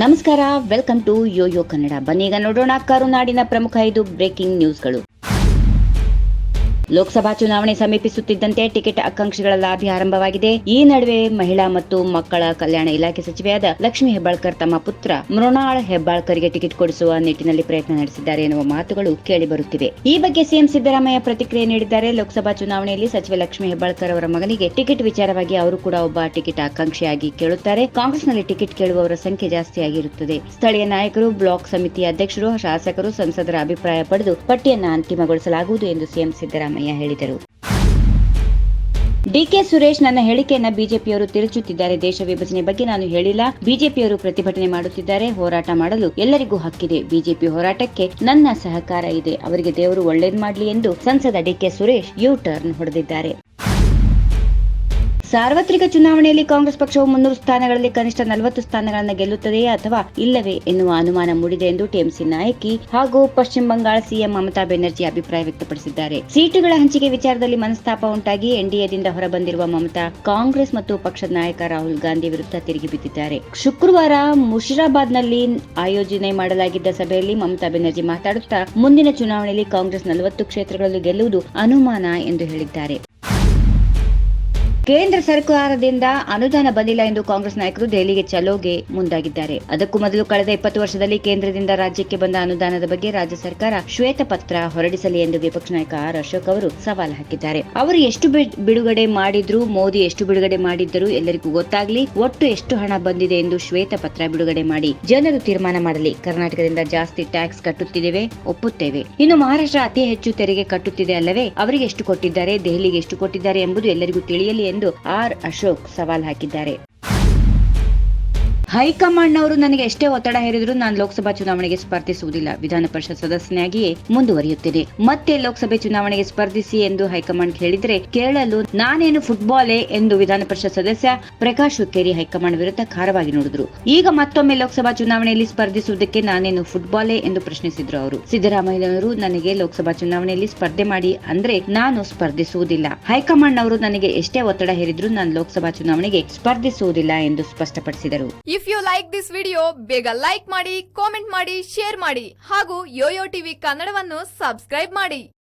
ನಮಸ್ಕಾರ, welcome to Yoyo Kannada. ಬನ್ನೀಗ ನೋಡೋಣ ಕರುನಾಡಿನ ಪ್ರಮುಖ 5 ಬ್ರೇಕಿಂಗ್ ನ್ಯೂಸ್ಗಳು. ಲೋಕಸಭಾ ಚುನಾವಣೆ ಸಮೀಪಿಸುತ್ತಿದ್ದಂತೆ ಟಿಕೆಟ್ ಆಕಾಂಕ್ಷಿಗಳ ಲಾಬಿ ಆರಂಭವಾಗಿದೆ. ಈ ನಡುವೆ ಮಹಿಳಾ ಮತ್ತು ಮಕ್ಕಳ ಕಲ್ಯಾಣ ಇಲಾಖೆ ಸಚಿವೆಯಾದ ಲಕ್ಷ್ಮೀ ಹೆಬ್ಬಾಳ್ಕರ್ ತಮ್ಮ ಪುತ್ರ ಮೃಣಾಲ್ ಹೆಬ್ಬಾಳ್ಕರ್ಗೆ ಟಿಕೆಟ್ ಕೊಡಿಸುವ ನಿಟ್ಟಿನಲ್ಲಿ ಪ್ರಯತ್ನ ನಡೆಸಿದ್ದಾರೆ ಎನ್ನುವ ಮಾತುಗಳು ಕೇಳಿಬರುತ್ತಿವೆ. ಈ ಬಗ್ಗೆ ಸಿಎಂ ಸಿದ್ದರಾಮಯ್ಯ ಪ್ರತಿಕ್ರಿಯೆ ನೀಡಿದ್ದಾರೆ. ಲೋಕಸಭಾ ಚುನಾವಣೆಯಲ್ಲಿ ಸಚಿವೆ ಲಕ್ಷ್ಮೀ ಹೆಬ್ಬಾಳ್ಕರ್ ಅವರ ಮಗನಿಗೆ ಟಿಕೆಟ್ ವಿಚಾರವಾಗಿ ಅವರು ಕೂಡ ಒಬ್ಬ ಟಿಕೆಟ್ ಆಕಾಂಕ್ಷಿಯಾಗಿ ಕೇಳುತ್ತಾರೆ. ಕಾಂಗ್ರೆಸ್ನಲ್ಲಿ ಟಿಕೆಟ್ ಕೇಳುವವರ ಸಂಖ್ಯೆ ಜಾಸ್ತಿಯಾಗಿರುತ್ತದೆ. ಸ್ಥಳೀಯ ನಾಯಕರು, ಬ್ಲಾಕ್ ಸಮಿತಿ ಅಧ್ಯಕ್ಷರು, ಶಾಸಕರು, ಸಂಸದರ ಅಭಿಪ್ರಾಯ ಪಡೆದು ಪಟ್ಟಿಯನ್ನು ಅಂತಿಮಗೊಳಿಸಲಾಗುವುದು ಎಂದು ಸಿಎಂ ಸಿದ್ದರಾಮಯ್ಯ ಹೇಳಿದರು. ಡಿಕೆ ಸುರೇಶ್ ನನ್ನ ಹೇಳಿಕೆಯನ್ನ ಬಿಜೆಪಿಯವರು ತಿರುಚುತ್ತಿದ್ದಾರೆ. ದೇಶ ವಿಭಜನೆ ಬಗ್ಗೆ ನಾನು ಹೇಳಿಲ್ಲ. ಬಿಜೆಪಿಯವರು ಪ್ರತಿಭಟನೆ ಮಾಡುತ್ತಿದ್ದಾರೆ. ಹೋರಾಟ ಮಾಡಲು ಎಲ್ಲರಿಗೂ ಹಕ್ಕಿದೆ. ಬಿಜೆಪಿ ಹೋರಾಟಕ್ಕೆ ನನ್ನ ಸಹಕಾರ ಇದೆ. ಅವರಿಗೆ ದೇವರು ಒಳ್ಳೇದು ಮಾಡಲಿ ಎಂದು ಸಂಸದ ಡಿಕೆ ಸುರೇಶ್ ಯು ಟರ್ನ್ ಹೊಡೆದಿದ್ದಾರೆ. ಸಾರ್ವತ್ರಿಕ ಚುನಾವಣೆಯಲ್ಲಿ ಕಾಂಗ್ರೆಸ್ ಪಕ್ಷವು 300 ಸ್ಥಾನಗಳಲ್ಲಿ ಕನಿಷ್ಠ 40 ಸ್ಥಾನಗಳನ್ನು ಗೆಲ್ಲುತ್ತದೆಯೇ ಅಥವಾ ಇಲ್ಲವೇ ಎನ್ನುವ ಅನುಮಾನ ಮೂಡಿದೆ ಎಂದು ಟಿಎಂಸಿ ನಾಯಕಿ ಹಾಗೂ ಪಶ್ಚಿಮ ಬಂಗಾಳ ಸಿಎಂ ಮಮತಾ ಬೆನರ್ಜಿ ಅಭಿಪ್ರಾಯ ವ್ಯಕ್ತಪಡಿಸಿದ್ದಾರೆ. ಸೀಟುಗಳ ಹಂಚಿಕೆ ವಿಚಾರದಲ್ಲಿ ಮನಸ್ತಾಪ ಉಂಟಾಗಿ ಎನ್ಡಿಎದಿಂದ ಹೊರಬಂದಿರುವ ಮಮತಾ ಕಾಂಗ್ರೆಸ್ ಮತ್ತು ಪಕ್ಷದ ನಾಯಕ ರಾಹುಲ್ ಗಾಂಧಿ ವಿರುದ್ಧ ತಿರುಗಿ ಬಿದ್ದಿದ್ದಾರೆ. ಶುಕ್ರವಾರ ಮುಷಿರಾಬಾದ್ನಲ್ಲಿ ಆಯೋಜನೆ ಮಾಡಲಾಗಿದ್ದ ಸಭೆಯಲ್ಲಿ ಮಮತಾ ಬೆನರ್ಜಿ ಮಾತನಾಡುತ್ತಾ ಮುಂದಿನ ಚುನಾವಣೆಯಲ್ಲಿ ಕಾಂಗ್ರೆಸ್ 40 ಕ್ಷೇತ್ರಗಳಲ್ಲಿ ಗೆಲ್ಲುವುದು ಅನುಮಾನ ಎಂದು ಹೇಳಿದ್ದಾರೆ. ಕೇಂದ್ರ ಸರ್ಕಾರದಿಂದ ಅನುದಾನ ಬಂದಿಲ್ಲ ಎಂದು ಕಾಂಗ್ರೆಸ್ ನಾಯಕರು ದೆಹಲಿಗೆ ಚಲೋಗೆ ಮುಂದಾಗಿದ್ದಾರೆ. ಅದಕ್ಕೂ ಮೊದಲು ಕಳೆದ 20 ವರ್ಷದಲ್ಲಿ ಕೇಂದ್ರದಿಂದ ರಾಜ್ಯಕ್ಕೆ ಬಂದ ಅನುದಾನದ ಬಗ್ಗೆ ರಾಜ್ಯ ಸರ್ಕಾರ ಶ್ವೇತಪತ್ರ ಹೊರಡಿಸಲಿ ಎಂದು ವಿಪಕ್ಷ ನಾಯಕ ಆರ್ ಅಶೋಕ್ ಅವರು ಸವಾಲು ಹಾಕಿದ್ದಾರೆ. ಅವರು ಎಷ್ಟು ಬಿಡುಗಡೆ ಮಾಡಿದ್ರು, ಮೋದಿ ಎಷ್ಟು ಬಿಡುಗಡೆ ಮಾಡಿದ್ದರು ಎಲ್ಲರಿಗೂ ಗೊತ್ತಾಗ್ಲಿ. ಒಟ್ಟು ಎಷ್ಟು ಹಣ ಬಂದಿದೆ ಎಂದು ಶ್ವೇತಪತ್ರ ಬಿಡುಗಡೆ ಮಾಡಿ ಜನರು ತೀರ್ಮಾನ ಮಾಡಲಿ. ಕರ್ನಾಟಕದಿಂದ ಜಾಸ್ತಿ ಟ್ಯಾಕ್ಸ್ ಕಟ್ಟುತ್ತಿದ್ದೇವೆ, ಒಪ್ಪುತ್ತೇವೆ. ಇನ್ನು ಮಹಾರಾಷ್ಟ್ರ ಅತಿ ಹೆಚ್ಚು ತೆರಿಗೆ ಕಟ್ಟುತ್ತಿದೆ ಅಲ್ಲವೇ? ಅವರಿಗೆ ಎಷ್ಟು ಕೊಟ್ಟಿದ್ದಾರೆ, ದೆಹಲಿಗೆ ಎಷ್ಟು ಕೊಟ್ಟಿದ್ದಾರೆ ಎಂಬುದು ಎಲ್ಲರಿಗೂ ತಿಳಿಯಲಿ ಎಂದು ಆರ್ ಅಶೋಕ್ ಸವಾಲ್ ಹಾಕಿದ್ದಾರೆ. ಹೈಕಮಾಂಡ್ನವರು ನನಗೆ ಎಷ್ಟೇ ಒತ್ತಡ ಹೇರಿದ್ರು ನಾನು ಲೋಕಸಭಾ ಚುನಾವಣೆಗೆ ಸ್ಪರ್ಧಿಸುವುದಿಲ್ಲ. ವಿಧಾನ ಪರಿಷತ್ ಸದಸ್ಯನಾಗಿಯೇ ಮುಂದುವರಿಯುತ್ತೇನೆ. ಮತ್ತೆ ಲೋಕಸಭೆ ಚುನಾವಣೆಗೆ ಸ್ಪರ್ಧಿಸಿ ಎಂದು ಹೈಕಮಾಂಡ್ ಹೇಳಿದ್ರೆ ಕೇಳಲು ನಾನೇನು ಫುಟ್ಬಾಲೇ ಎಂದು ವಿಧಾನ ಪರಿಷತ್ ಸದಸ್ಯ ಪ್ರಕಾಶ್ ಹುಕ್ಕೇರಿ ಹೈಕಮಾಂಡ್ ವಿರುದ್ಧ ಖಾರವಾಗಿ ನೋಡಿದ್ರು. ಈಗ ಮತ್ತೊಮ್ಮೆ ಲೋಕಸಭಾ ಚುನಾವಣೆಯಲ್ಲಿ ಸ್ಪರ್ಧಿಸುವುದಕ್ಕೆ ನಾನೇನು ಫುಟ್ಬಾಲೇ ಎಂದು ಪ್ರಶ್ನಿಸಿದ್ರು ಅವರು. ಸಿದ್ದರಾಮಯ್ಯನವರು ನನಗೆ ಲೋಕಸಭಾ ಚುನಾವಣೆಯಲ್ಲಿ ಸ್ಪರ್ಧೆ ಮಾಡಿ ಅಂದ್ರೆ ನಾನು ಸ್ಪರ್ಧಿಸುವುದಿಲ್ಲ. ಹೈಕಮಾಂಡ್ನವರು ನನಗೆ ಎಷ್ಟೇ ಒತ್ತಡ ಹೇರಿದ್ರು ನಾನು ಲೋಕಸಭಾ ಚುನಾವಣೆಗೆ ಸ್ಪರ್ಧಿಸುವುದಿಲ್ಲ ಎಂದು ಸ್ಪಷ್ಟಪಡಿಸಿದರು. If you like this video ಬೇಗ ಲೈಕ್ ಮಾಡಿ, ಕಾಮೆಂಟ್ ಮಾಡಿ, ಶೇರ್ ಮಾಡಿ ಹಾಗೂ ಯೋಯೋ ಟಿವಿ ಕನ್ನಡವನ್ನು ಸಬ್ಸ್ಕ್ರೈಬ್ ಮಾಡಿ.